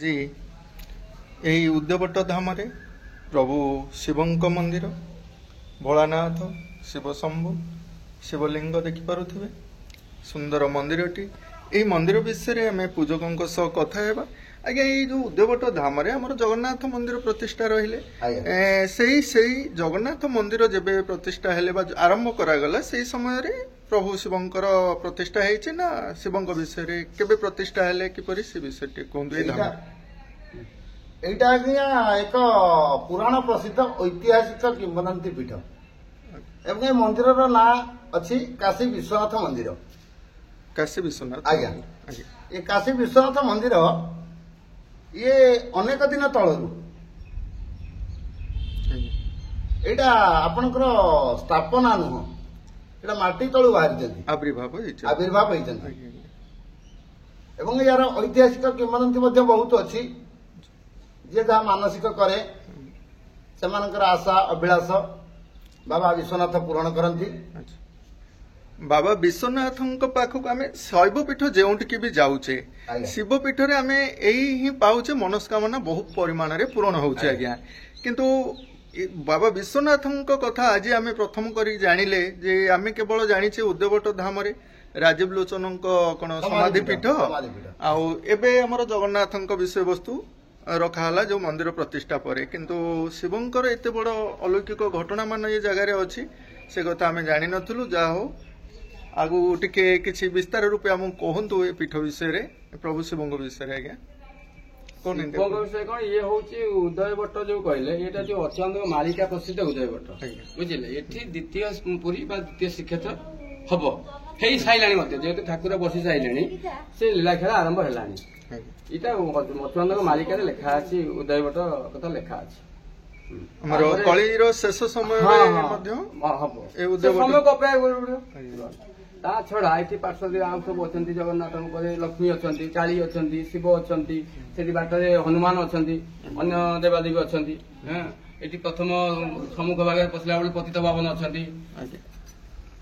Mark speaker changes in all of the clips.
Speaker 1: जी यही उद्यवट धाम प्रभु शिवंक मंदिर भोलानाथ शिव शंभु शिवलिंग देखिपे सुंदर मंदिरटी यही मंदिर विषय आम पूजकों सह कथा हेबा। आज्ञा ये जो उद्यवट धाम आमर जगन्नाथ मंदिर प्रतिष्ठा रहिले सही जगन्नाथ मंदिर जेबे प्रतिष्ठा हेले बा आरंभ करागला से समय रे प्रभु शिवंकर प्रतिष्ठा है ना शिवंक विषय केबे प्रतिष्ठा हेले किपरि से विषय कहूँ।
Speaker 2: एटा एक पुराण प्रसिद्ध ऐतिहासिक किंवदंती पीठ एवं ए मंदिर ना अच्छी काशी विश्वनाथ मंदिर।
Speaker 1: काशी विश्वनाथ
Speaker 2: आज्ञा ये काशी विश्वनाथ मंदिर ये अनेक दिन तलू एटा आपनकर स्थापना नुह एटा माटी तलू बाहरी आविर्भाव एवं यार ऐतिहासिक किंवदंती बहुत अच्छी जे जहाँ मानसिक करे सेमानकर आशा अभिलाष बाबा विश्वनाथ पूरण करती।
Speaker 1: बाबा विश्वनाथ पाखक आम शैवपीठ जोटि भी जाऊे शिवपीठ आम यही पाऊे मनस्कामना बहुत परिमाण रे पूरण होचे आज्ञा किंतु बाबा विश्वनाथ कथा आज आम प्रथम कर जानिले जे आम केवल जानिचे उद्यवट धाम रे राजीव लोचन कौन समाधिपीठ आउ एबे हमर जगन्नाथ विषय वस्तु रखाला जो मंदिर प्रतिष्ठा परे किंतु शिवंकर एते बड़ अलौकिक घटना मान ये जगह अच्छी से कथा आम जानी नथुलु जा हो आगु टिके किछि विस्तार रूपे हम कहंतु ए पीठ विषय रे प्रभु शिवंक विषय आज्ञा कोन
Speaker 3: शिवंक विषय कोन ये होची उदयवट जो कहले एटा जो अचंद मालिका प्रसिद्ध उदयवट बुझिले एठी द्वितीय पुरी बा द्वितीय श्रीक्षेत्र हबो हेई साइलानी मते जेते ठाकुर बसी साइलानी से लीला खेला आरंभ हेलानी इटा मचुआंद मालिका लेखा अच्छी उदयवट कथा लेखा अच्छी
Speaker 1: हमर कलिर शेष समय
Speaker 3: समय को ता छड़ा ये पार्श्व आम सब अच्छा जगन्नाथ लक्ष्मी अच्छा काली अच्छा शिव अच्छा से बाटर हनुमान अच्छा अन्य देवादेवी अच्छा ये प्रथम सम्मुख भाग पशिला बेले पतित पावन अच्छा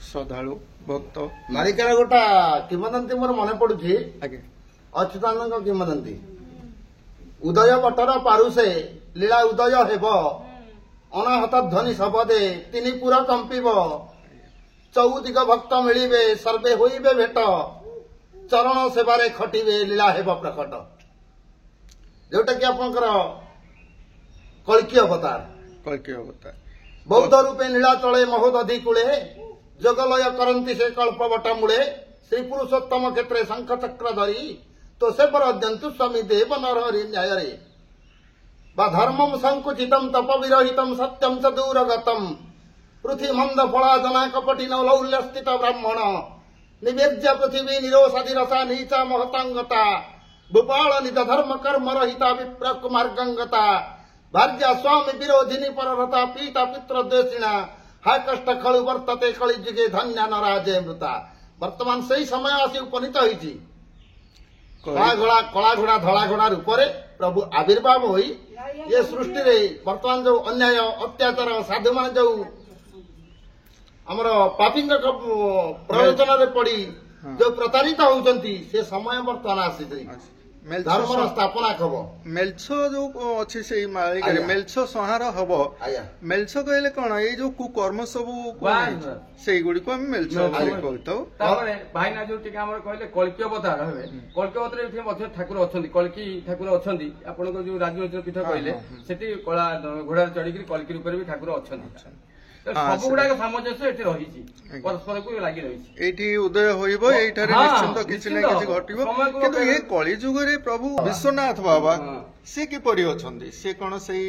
Speaker 1: श्रद्धालु भक्त
Speaker 2: मालिकार गोटा किंवदंती मोर मन पड़ुछि अच्युतानंद किंवदंती उदय बटर पारुषे लीला उदय हेब अनाहत ध्वनि शबदे तीन पुर कंपिब चौदिग भक्त मिलिबे सर्वे होइबे भेट चरण सेवारे खटिबे लीला हेब प्रकट जोटा कि आपनकर कल्की अवतार बौद्ध रूपे लीला चले महोदधि कूले जगलय करंती से कल्पवट मूले श्री पुरुषोत्तम क्षेत्रे शंख चक्र धरी तो से पर अद्यंतु स्वामी देव नरहरि न्याय रे बा धर्मम संकुचितम तप विरहितम सत्यम च दूरगतम पृथ्वी मंद फला जना कपटी नौलौल्य स्थित ब्राह्मण निवेद्य पृथ्वी निरोषधि रसा नीचा महतांगता भूपाल निज धर्म कर्म रहिता विप्र कुमार गंगता भार्या स्वामी विरोधिनी पररता पीता पित्र द्वेषिणा हाय कष्ट खलु वर्तते कलि जुगे धन्य नराजे मृता वर्तमान से समय आसी उपनीत होइछि कला घोड़ा धला घोड़ा रूप प्रभु आविर्भाव होई ये सृष्टि रे वर्तमान जो अन्याय अत्याचार साधु मान जो हमर पापी प्रयोजन रे पड़ी जो प्रतारित होउचंती से समय वर्तमान आसी धर्म स्थापना खब
Speaker 1: मेलछ जो अच्छी से मालिक मेलछ संहार हम मेलछ कहले कौन ये जो कुकर्म सब से गुड़ी को मेलछ
Speaker 3: भाईना जो कहले कल्की अवतार हे कल्की अवतार ठाकुर अच्छा कल्की ठाकुर अच्छा आप जो राजनैतिक पीठ कहले से कला घोड़ा चढ़ी कल्की रूप भी ठाकुर अच्छा सब गुड़ाक सामंजस्य रही परस्पर को लगी रही
Speaker 1: उदय होइबो एठारे निश्चिंत किछि नै किछि घटिबो किंतु ये कली जुग रे प्रभु विश्वनाथ बाबा से किपरि अछंती से कोन सही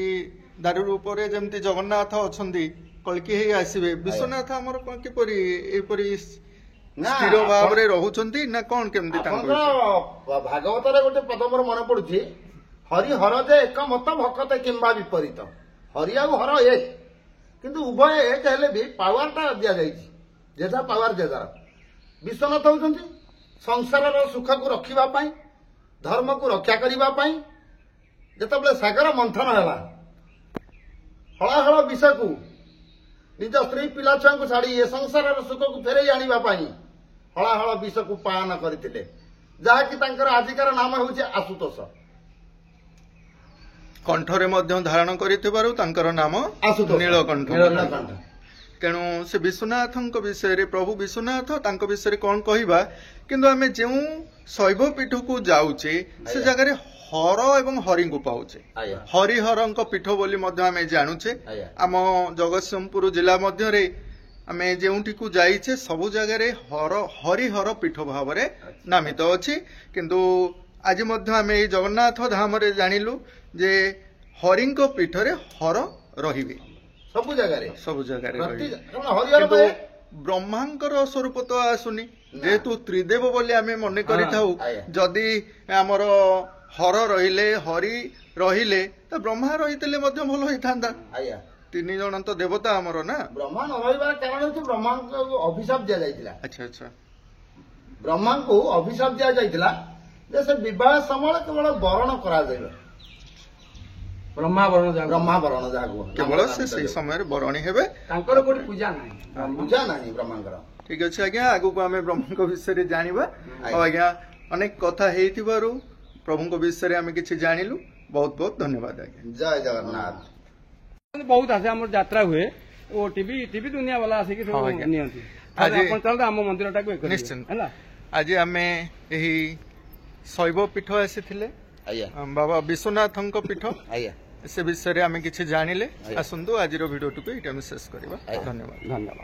Speaker 1: दारु रूप रे जेमति जगन्नाथ अछंती कल्की हे आसीबे विश्वनाथ हमर कोन किपरि एपरि स्थिर भाव रे रहुचंती ना कोन केमति तांको
Speaker 2: भागवत रे गोटे पद मोर मन पडुछि हरि हर जे एक मत भक्त किंबा विपरीत हरि आ हर एक किंतु उभय एक हेले भी पावर टा दिया जाइछि जेजा पावर जेजा विश्वनाथ होउछंती संसार सुख को रखिबा पई धर्म को रक्षा करिबा पई जेतबले सागर मंथन हैला हळाहळ विष को निज स्त्री पिला छुआ को छाड़ी ए संसार सुख को फेरे आनिबा पई हळाहळ विष को पान करथिले जहाँकि आजिकार नाम हूँ आशुतोष
Speaker 1: କଣ୍ଠରେ ମଧ୍ୟ ଧାରଣ କରିଥିବାରୁ ତାଙ୍କର ନାମ
Speaker 2: ଆଶୁତୋଷ
Speaker 1: ନୀଳକଣ୍ଠ।
Speaker 2: ନୀଳକଣ୍ଠ।
Speaker 1: ତେଣୁ ସେ ବିଶ୍ୱନାଥଙ୍କ ବିଷୟରେ ପ୍ରଭୁ ବିଶ୍ୱନାଥ ତାଙ୍କ ବିଷୟରେ କଣ କହିବା, କିନ୍ତୁ ଆମେ ଯେଉଁ ଶୈବ ପୀଠକୁ ଯାଉଛେ ସେ
Speaker 2: ଆଜ୍ଞା।
Speaker 1: ଜାଗାରେ ହର ଏବଂ ହରିଙ୍କୁ ପାଉଛେ।
Speaker 2: ଆଜ୍ଞା
Speaker 1: ହରିହରଙ୍କ ପୀଠ ବୋଲି ମଧ୍ୟ ଆମେ ଜାଣୁଛେ।
Speaker 2: ଆଜ୍ଞା।
Speaker 1: ଆମ ଜଗତସିଂହପୁର ଜିଲ୍ଲା ମଧ୍ୟରେ ଆମେ ଯେଉଁଠିକୁ ଯାଇଛେ ସବୁ ଜାଗାରେ ହରିହର ପୀଠ ଭାବରେ ନାମିତ ଅଛି। କିନ୍ତୁ ଆଜି ମଧ୍ୟ ଆମେ ଏଇ ଜଗନ୍ନାଥ ଧାମରେ ଜାଣିଲୁ ଯେ ହରିଙ୍କ ପୀଠରେ ହର ରହିବେ,
Speaker 2: ସବୁ ଜାଗାରେ
Speaker 1: ସବୁ ଜାଗାରେ
Speaker 2: ପ୍ରତି
Speaker 1: ରହିବେ।
Speaker 2: କାରଣ ହରିହର
Speaker 1: କିନ୍ତୁ
Speaker 2: ପାଇଁ
Speaker 1: ବ୍ରହ୍ମାଙ୍କର ସ୍ୱରୂପ ତ ଆସୁନି, ଯେହେତୁ ତ୍ରିଦେବ ବୋଲି ଆମେ ମନେ କରିଥାଉ।
Speaker 2: ଆଜ୍ଞା।
Speaker 1: ଯଦି ଆମର ହର ରହିଲେ ହରି ରହିଲେ ତ ବ୍ରହ୍ମା ରହିଥିଲେ ମଧ୍ୟ ଭଲ ହେଇଥାନ୍ତା।
Speaker 2: ଆଜ୍ଞା।
Speaker 1: 3 ଜଣ ତ ଦେବତା ଆମର ନା।
Speaker 2: ବ୍ରହ୍ମା ନ ରହିବାର କାରଣ ହେଉଛି ବ୍ରହ୍ମାଙ୍କୁ ଅଭିଶାପ ଦିଆଯାଇଥିଲା।
Speaker 1: ଆଚ୍ଛା ଆଚ୍ଛା
Speaker 2: ବ୍ରହ୍ମାଙ୍କୁ ଅଭିଶାପ ଦିଆଯାଇଥିଲା ଯେ ସେ ବିବାହ ସମୟରେ କେବଳ ବରଣ କରାଯାଏ,
Speaker 3: ବ୍ରହ୍ମା ବରଣ ଯାହା
Speaker 2: ବ୍ରହ୍ମା ବରଣ ଯାହାକୁ
Speaker 1: କେବଳ ସେ ସେଇ ସମୟରେ ବରଣୀ ହେବେ।
Speaker 3: ତାଙ୍କର କୋଉଠି ପୂଜା ନାହିଁ।
Speaker 2: ପୂଜା ନାହିଁ ବ୍ରହ୍ମାଙ୍କର।
Speaker 1: ଠିକ ଅଛି ଆଜ୍ଞା, ଆଗକୁ ଆମେ ବ୍ରହ୍ମଙ୍କ ବିଷୟରେ ଜାଣିବା। ଆଉ ଆଜ୍ଞା ଅନେକ କଥା ହେଇଥିବାରୁ ପ୍ରଭୁଙ୍କ ବିଷୟରେ ଆମେ କିଛି ଜାଣିଲୁ। ବହୁତ ବହୁତ ଧନ୍ୟବାଦ ଆଜ୍ଞା।
Speaker 2: ଜୟ ଜଗନ୍ନାଥ।
Speaker 3: ବହୁତ ଆସେ ଆମର ଯାତ୍ରା ହୁଏ ଓ ଟିଭି ଦୁନିଆ ବାଲା ଆସିକି ସବୁ
Speaker 1: ହଁ ଆଜ୍ଞା।
Speaker 3: ନିଅନ୍ତି।
Speaker 1: ଆଜି-
Speaker 3: ଆପଣ ଚାଲନ୍ତୁ ଆମ ମନ୍ଦିରଟାକୁ ଇଏ କରିବେ।
Speaker 1: ନିଶ୍ଚିନ୍ତ।
Speaker 3: ହେଲା।
Speaker 1: ଆଜି ଆମେ ଏହି ଶୈବ ପୀଠ ଆସିଥିଲେ,
Speaker 2: ଆଜ୍ଞା
Speaker 1: ବାବା ବିଶ୍ୱନାଥଙ୍କ ପୀଠ,
Speaker 2: ଆଜ୍ଞା
Speaker 1: ସେ ବିଷୟରେ ଆମେ କିଛି ଜାଣିଲେ।
Speaker 2: ଆଜ୍ଞା।
Speaker 1: ଆସନ୍ତୁ ଆଜିର ଭିଡିଓଟିକୁ ଏଇଠି ଆମେ ଶେଷ କରିବା।
Speaker 2: ଆଜ୍ଞା।
Speaker 1: ଧନ୍ୟବାଦ।
Speaker 3: ଧନ୍ୟବାଦ।